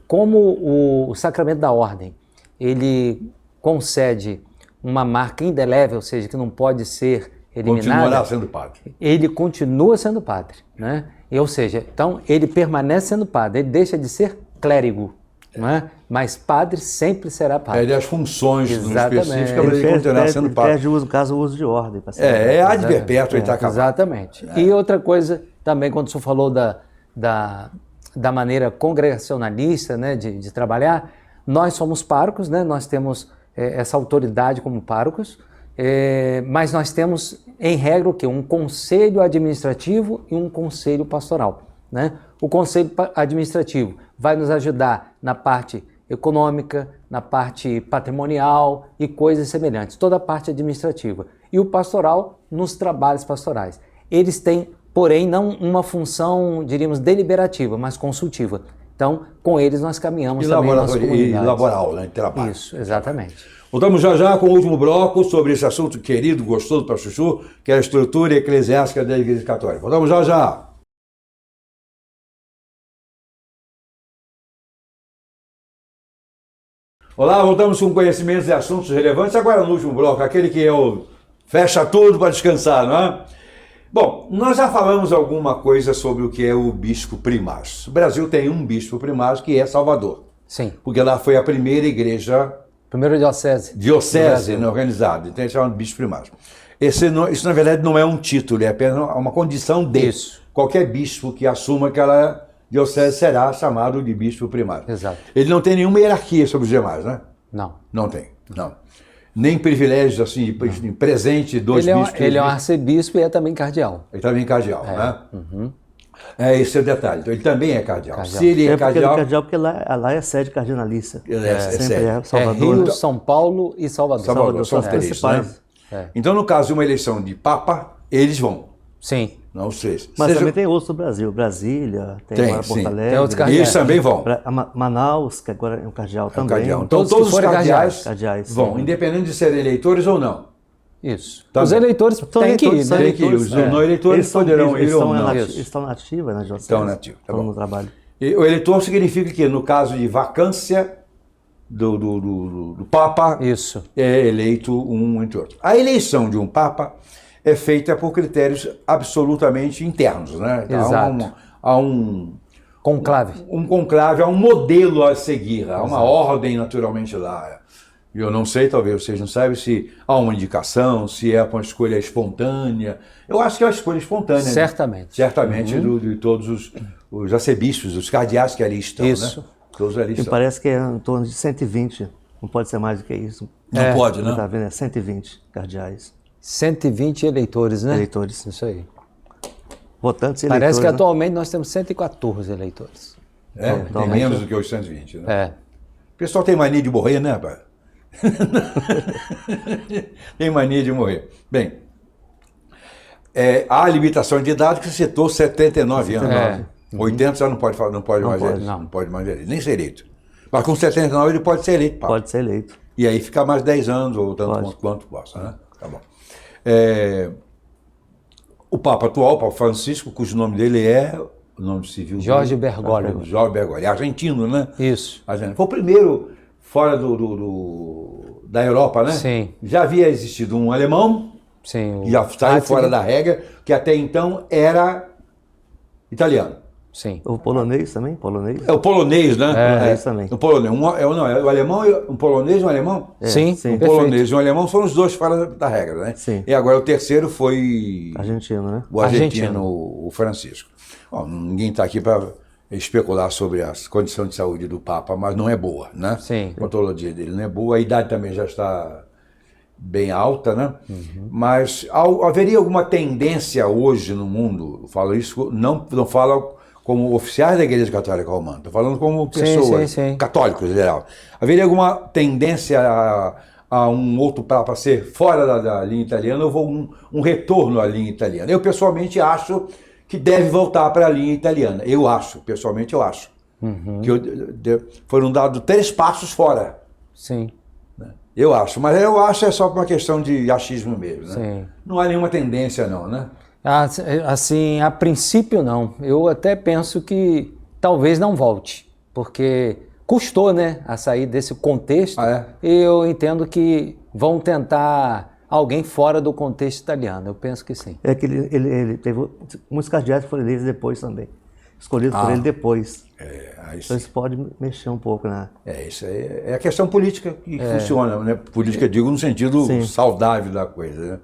como o sacramento da ordem, ele concede uma marca indelével, ou seja, que não pode ser eliminada. Continuará sendo padre. Ele continua sendo padre, né? Ou seja, então ele permanece sendo padre, ele deixa de ser clérigo, não é? Mas padre sempre será padre. Ele as funções específicas, mas ele continuará sendo padre. Perde, no caso, o uso de ordem. Ad perpétuo, ele está acabado. Exatamente. E outra coisa, também quando o senhor falou da maneira congregacionalista, né, de trabalhar, nós somos párocos, né, nós temos essa autoridade como párocos, mas nós temos, em regra, o quê? Um conselho administrativo e um conselho pastoral. Né? O conselho administrativo vai nos ajudar na parte econômica, na parte patrimonial e coisas semelhantes, toda a parte administrativa. E o pastoral nos trabalhos pastorais. Eles têm, porém, não uma função, diríamos, deliberativa, mas consultiva. Então, com eles nós caminhamos também nas comunidades. E laboral, né? Trabalho. Isso, exatamente. Voltamos já com o último bloco sobre esse assunto querido, gostoso para Chuchu, que é a estrutura eclesiástica da Igreja Católica. Voltamos já. Olá, voltamos com conhecimentos e assuntos relevantes. Agora no último bloco, aquele que é o fecha tudo para descansar, não é? Bom, nós já falamos alguma coisa sobre o que é o bispo primaz. O Brasil tem um bispo primaz que é Salvador. Sim. Porque lá foi a primeira igreja... Primeira diocese. Diocese, né, organizada. Então eles chamam de bispo primaz. Isso na verdade não é um título, é apenas uma condição de... Isso. Qualquer bispo que assuma aquela diocese será chamado de bispo primaz. Exato. Ele não tem nenhuma hierarquia sobre os demais, né? Não. Não tem, não. Nem privilégios assim, de presente dos bispos. Ele é um arcebispo e é também cardeal. Ele também é cardeal, né? Uhum. Esse é o detalhe. Então ele também é cardeal. Cardeal. Se ele é cardeal... porque lá é sede cardinalícia. Sempre é Salvador. Rio, Então, São Paulo e Salvador. Salvador são os três, principais. Né? Então, no caso de uma eleição de Papa, eles vão. Sim. Não os três. Mas também tem outros do Brasil. Brasília, tem Porto Alegre. Tem outros cardeais. Eles também vão. Manaus, que agora é um cardeal também. Cardeal. Então todos os cardeais vão, sim. independente de serem eleitores ou não. Isso. Também. Os eleitores têm que ir, né? Tem que ir. Os não eleitores poderão ir ou não. Eles estão na ativa, né, José? Estão na ativa. Tá no trabalho. E o eleitor significa que, no caso de vacância do Papa, isso, é eleito um entre outros. A eleição de um Papa é feita por critérios absolutamente internos, né? Exato. Há um conclave. Um conclave, há um modelo a seguir, há uma ordem naturalmente lá. Eu não sei, talvez vocês não saibam, se há uma indicação, se é uma escolha espontânea. Eu acho que é uma escolha espontânea. Certamente. Certamente, de todos os arcebispos, os cardeais que ali estão. Isso. Né? Todos ali estão. Parece que é em torno de 120, não pode ser mais do que isso. Não pode, né? Está vendo? É 120 cardeais. 120 eleitores, né? Eleitores. Isso aí. Votantes e Parece eleitores, que né? atualmente nós temos 114 eleitores. Tem menos do que os 120, né? É. O pessoal tem mania de morrer, né, rapaz? Tem mania de morrer. Bem, há a limitação de idade que você citou 79 anos. 80 já não pode mais eleito, nem ser eleito. Mas com 79 ele pode ser eleito. Pode ser eleito. E aí fica mais 10 anos, ou tanto quanto possa, né? Tá bom. O Papa atual, o Papa Francisco, cujo nome dele é, o nome civil... Jorge Bergoglio. Jorge Bergoglio, é argentino, né? Isso. Foi o primeiro fora da Europa, né? Sim. Já havia existido um alemão, sim, que já saiu fora da regra, que até então era italiano. Sim. O polonês também? Polonês? É o polonês, né? Polonês também. O polonês. O alemão, um polonês e um alemão? Sim, um polonês e um alemão foram os dois fora da regra, né? Sim. E agora o terceiro foi... Argentino, né? O argentino, o Francisco. Bom, ninguém está aqui para especular sobre a condição de saúde do Papa, mas não é boa, né? Sim. A patologia dele não é boa, a idade também já está bem alta, né? Uhum. Mas haveria alguma tendência hoje no mundo, falo isso, não falo como oficiais da Igreja Católica Romana, estou falando como pessoas, católicos em geral. Haveria alguma tendência a um outro Papa ser fora da linha italiana ou um retorno à linha italiana? Eu pessoalmente acho que deve voltar para a linha italiana. Pessoalmente eu acho. Uhum. Que foram dados 3 passos fora. Sim. Eu acho, mas eu acho é só por uma questão de achismo mesmo, né? Sim. Não há nenhuma tendência não, né? Assim, a princípio não. Eu até penso que talvez não volte, porque custou, né, a sair desse contexto. E eu entendo que vão tentar alguém fora do contexto italiano. Eu penso que sim. É que ele teve muitos cardeais que foram eleitos depois também. Escolhidos por ele depois. Então isso pode mexer um pouco, né? Isso aí é a questão política que funciona, né? Política, digo, no sentido saudável da coisa, né?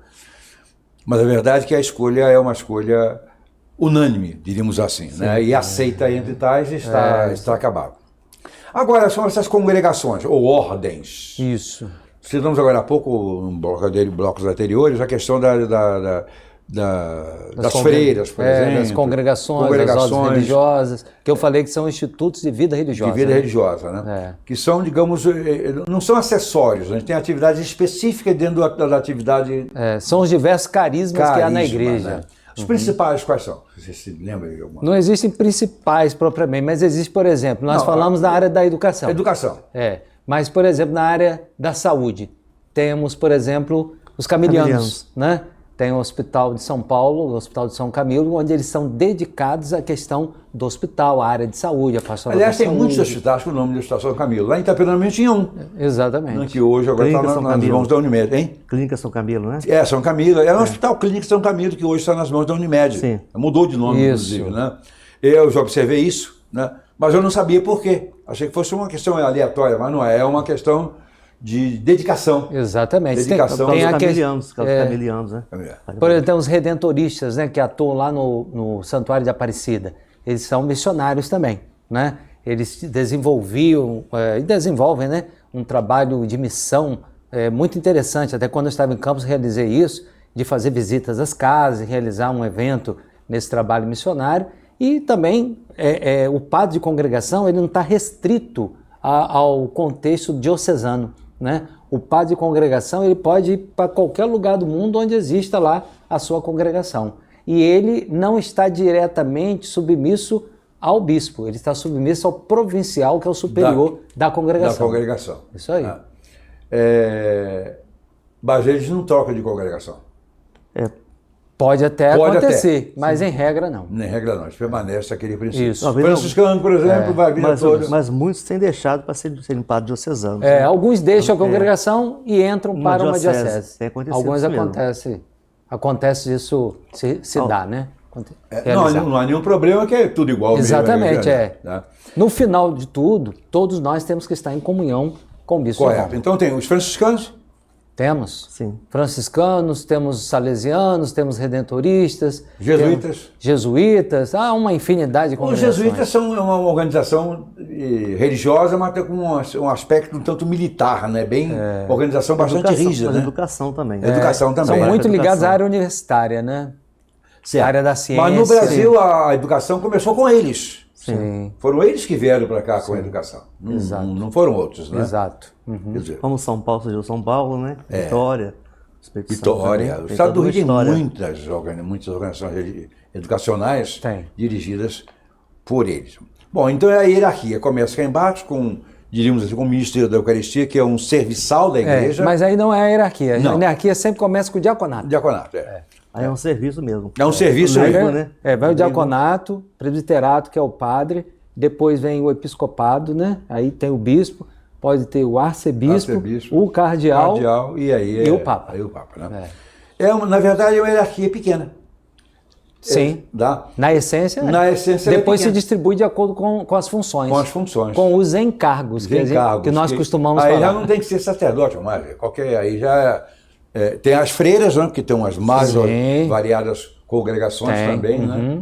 Mas a verdade é que a escolha é uma escolha unânime, diríamos assim, né? E aceita entre tais está acabado. Agora, são essas congregações, ou ordens. Isso. Citamos agora há pouco, em blocos anteriores, a questão das freiras, por exemplo. Das congregações, das ordens religiosas, que eu falei que são institutos de vida religiosa. De vida religiosa, né? Que são, digamos, não são acessórios, a gente tem atividades específicas dentro da atividade... são os diversos carismas que há na igreja. Né? Os principais quais são? Você se lembra de alguma? Não existem principais propriamente, mas existe, por exemplo, nós falamos na área da educação. Educação. Mas, por exemplo, na área da saúde, temos, por exemplo, os camilianos, né? tem o Hospital de São Paulo, o Hospital de São Camilo, onde eles são dedicados à questão do hospital, à área de saúde, a pastoral da saúde. Aliás, tem muitos hospitais com o nome do Hospital São Camilo. Lá em Itaperuna tinha um. Exatamente. Que hoje agora está nas mãos da Unimed, hein? Clínica São Camilo, né? São Camilo. Era um hospital Clínica São Camilo que hoje está nas mãos da Unimed. Sim. Mudou de nome, inclusive, né? Eu já observei isso, né? Mas eu não sabia por quê. Achei que fosse uma questão aleatória, mas não é. É uma questão de dedicação. Exatamente. Dedicação. Tem camilianos, né? Por exemplo, tem os redentoristas, né, que atuam lá no Santuário de Aparecida. Eles são missionários também, né? Eles desenvolviam e desenvolvem, né, um trabalho de missão muito interessante. Até quando eu estava em Campos realizei isso, de fazer visitas às casas, realizar um evento nesse trabalho missionário. E também o padre de congregação ele não está restrito ao contexto diocesano, né? O padre de congregação ele pode ir para qualquer lugar do mundo onde exista lá a sua congregação. E ele não está diretamente submisso ao bispo, ele está submisso ao provincial, que é o superior da congregação. Da congregação. Isso aí. Mas eles não trocam de congregação. Pode acontecer, mas em regra não. Em regra não, permanece aquele princípio. Isso. Franciscano, por exemplo, vai vir toda. Mas muitos têm deixado para serem padres diocesanos. Alguns deixam a congregação e entram para uma diocese. Tem acontecido alguns isso acontece isso, se dá, né? Não há nenhum problema, que é tudo igual. Exatamente, mesmo, né? No final de tudo, todos nós temos que estar em comunhão com o bispo. Correto. Então tem os franciscanos. Temos. Sim. Franciscanos, temos salesianos, temos redentoristas. Jesuítas. Jesuítas, há uma infinidade de congregações. Os jesuítas são uma organização religiosa, mas com um aspecto um tanto militar, né? Uma organização bastante rígida. Né? Educação também. Educação também. São muito ligados à área universitária, né? Certo. A área da ciência. Mas no Brasil a educação começou com eles. Sim. Foram eles que vieram para cá com a educação. Não foram outros, né? Exato. Uhum. Quer dizer, como São Paulo surgiu São Paulo, né? Vitória. Vitória. O estado do Rio tem muitas organizações educacionais dirigidas por eles. Bom, então a hierarquia começa cá embaixo com, diríamos assim, com o Ministério da Eucaristia, que é um serviçal da igreja. Mas aí não é a hierarquia. Não. A hierarquia sempre começa com o diaconato. Diaconato, Aí é um serviço mesmo. É um serviço mesmo, né? Vai o diaconato, presbiterato, que é o padre, depois vem o episcopado, né? Aí tem o bispo, pode ter o arcebispo, o cardeal e o papa. Aí o papa, né? Na verdade, é uma hierarquia pequena. Sim. Na essência, depois se distribui de acordo com as funções. Com as funções. Com os encargos, que nós costumamos falar. Aí já não tem que ser sacerdote, mas aí já... tem as freiras, né, que tem umas mais variadas congregações também, né?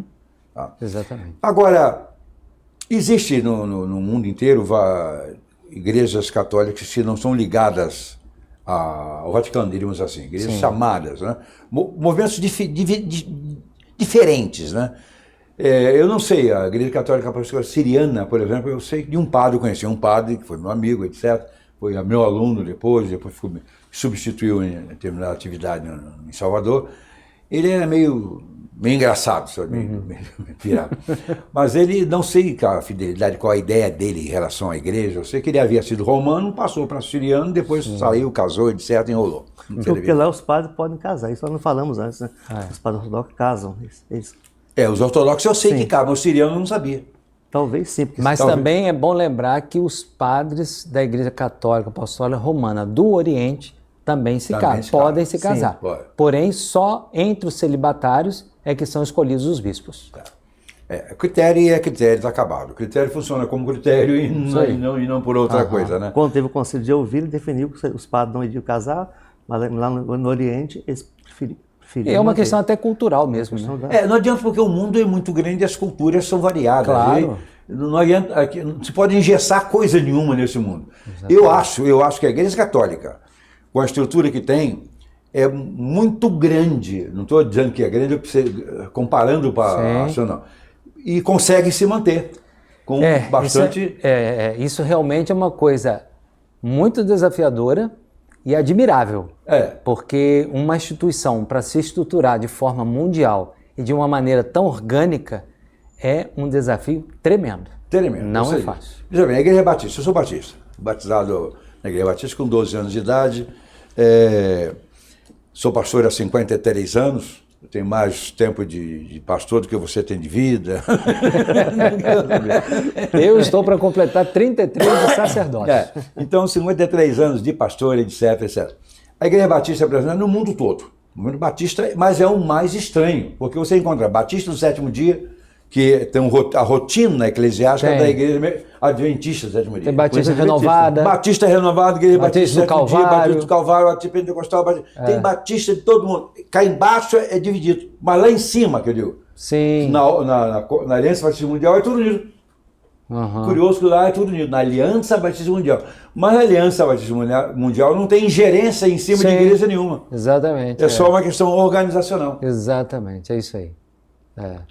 Exatamente. Agora, existe no mundo inteiro igrejas católicas que não são ligadas ao Vaticano, diríamos assim, igrejas chamadas, né? Movimentos diferentes, né? Eu não sei, a Igreja Católica Apostólica Siriana, por exemplo, eu sei de um padre, eu conheci um padre que foi meu amigo, etc., foi meu aluno depois substituiu em determinada atividade em Salvador. Ele era meio engraçado, meio pirado. Mas ele, não sei a fidelidade, qual a ideia dele em relação à igreja. Eu sei que ele havia sido romano, passou para siriano, depois saiu, casou, etc., enrolou. Porque lá os padres podem casar, isso nós não falamos antes, né? Os padres ortodoxos casam. Os ortodoxos eu sei que casam, mas o siriano eu não sabia. Talvez sim. Mas também é bom lembrar que os padres da Igreja Católica Apostólica Romana do Oriente também se casam, podem se casar. Sim, porém, só entre os celibatários é que são escolhidos os bispos. Critério é critério, está acabado. O critério funciona como critério e não por outra coisa, né? Quando teve o Concílio de Elvira, definiu que os padres não iriam casar, mas lá no Oriente eles preferiam. É uma questão até cultural mesmo. Né? Não adianta, porque o mundo é muito grande e as culturas são variadas. Claro. Não adianta, não se pode engessar coisa nenhuma nesse mundo. Eu acho que a Igreja Católica, com a estrutura que tem, é muito grande. Não estou dizendo que é grande, comparando para a não. E consegue se manter com bastante... Isso realmente é uma coisa muito desafiadora e admirável. Porque uma instituição, para se estruturar de forma mundial e de uma maneira tão orgânica, é um desafio tremendo. Não é fácil. Veja bem, a Igreja Batista, eu sou batista, batizado na Igreja Batista com 12 anos de idade. Sou pastor há 53 anos, tenho mais tempo de pastor do que você tem de vida. Eu estou para completar 33 de sacerdote. Então, 53 anos de pastor, etc, etc. A Igreja Batista Brasileira no mundo todo. O mundo batista, mas é o mais estranho, porque você encontra Batista do Sétimo Dia, que tem a rotina eclesiástica da Igreja Adventista do Sétimo Dia. Tem Batista Renovada. Batista Renovada, Igreja Batista do Calvário. Batista do Calvário, Batista Pentecostal. Tem Batista de todo mundo. Cá embaixo é dividido, mas lá em cima, que eu digo, sim. Na Aliança Batista Mundial é tudo unido. Curioso que lá é tudo unido, na Aliança Batista Mundial. Mas a Aliança Batista Mundial não tem ingerência em cima de igreja nenhuma. Exatamente. É só uma questão organizacional. Exatamente, é isso aí.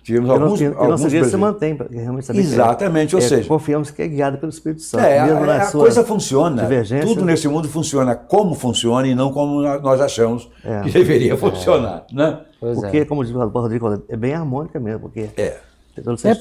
Tivemos nossa igreja se mantém, para realmente saber. Exatamente, ou seja... Confiamos que é guiada pelo Espírito Santo. A coisa funciona, tudo nesse mundo funciona como funciona e não como nós achamos que deveria funcionar. Né? Porque, como diz o Rodrigo, é bem harmônica mesmo, porque...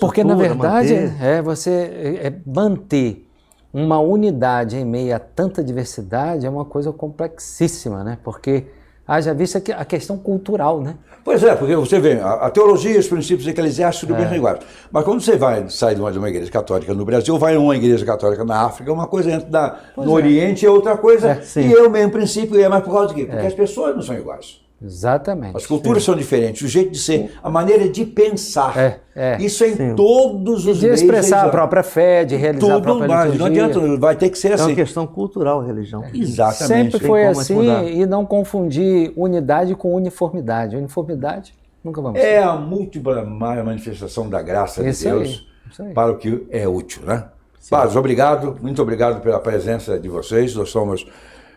Porque na verdade você manter uma unidade em meio a tanta diversidade é uma coisa complexíssima, né? Porque haja vista a questão cultural, né? Pois é, porque você vê, a teologia, os princípios eclesiásticos, tudo bem iguais. Mas quando você sai de uma igreja católica no Brasil, vai a uma igreja católica na África, uma coisa entra no Oriente é outra coisa, e é o mesmo princípio, é mais por causa de quê? Porque as pessoas não são iguais. Exatamente. As culturas são diferentes, o jeito de ser, a maneira de pensar. Isso é em todos os meios. De expressar a própria fé, de realizar a própria liturgia. Não adianta, vai ter que ser assim. É uma questão cultural, a religião. Exatamente. Sempre foi assim e não confundir unidade com uniformidade. Uniformidade nunca vamos ter. É a múltipla manifestação da graça de Deus para o que é útil, né? Padres, obrigado, muito obrigado pela presença de vocês. Nós somos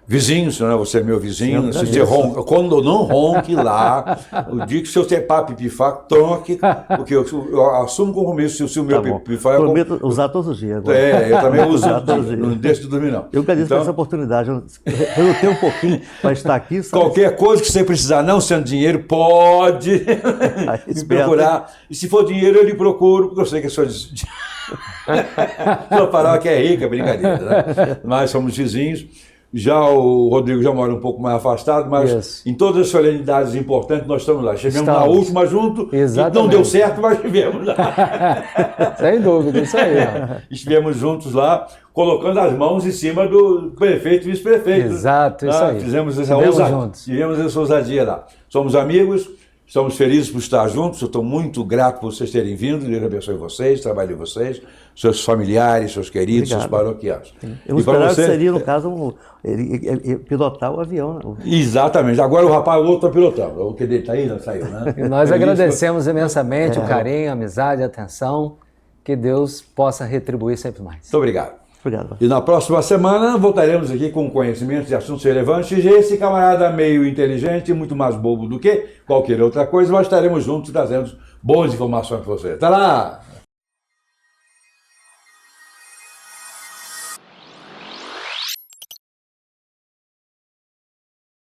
vizinhos, né? Você é meu vizinho. Se você quando não ronque lá, o dia que se você pipifar, toque, porque eu assumo compromisso se o meu pipifar... Eu prometo usar todos os dias agora. Eu também uso, não deixo de dormir não. Eu agradeço por essa oportunidade, eu tenho um pouquinho para estar aqui. Qualquer coisa que você precisar, não sendo dinheiro, pode me procurar. E se for dinheiro, eu lhe procuro, porque eu sei que a sua paróquia é rica, brincadeira, né? Nós somos vizinhos. Já o Rodrigo já mora um pouco mais afastado, mas em todas as solenidades importantes nós estamos lá. Estivemos na última junto, e não deu certo, mas estivemos lá. Sem dúvida, isso aí. Estivemos juntos lá, colocando as mãos em cima do prefeito e vice-prefeito. Exato, isso aí. Tivemos essa ousadia lá. Somos amigos, estamos felizes por estar juntos, eu estou muito grato por vocês terem vindo, Deus abençoe vocês, trabalhe vocês, seus familiares, seus queridos, seus paroquianos. Eu esperava que seria, no caso, ele pilotar o avião. Né? Exatamente, agora o rapaz outro está pilotando, o que dele está aí, não saiu, né? E nós agradecemos imensamente o carinho, a amizade, a atenção, que Deus possa retribuir sempre mais. Muito obrigado. Obrigado. E na próxima semana voltaremos aqui com conhecimentos de assuntos relevantes. E esse camarada meio inteligente, muito mais bobo do que qualquer outra coisa, mas estaremos juntos trazendo boas informações para você. Até lá!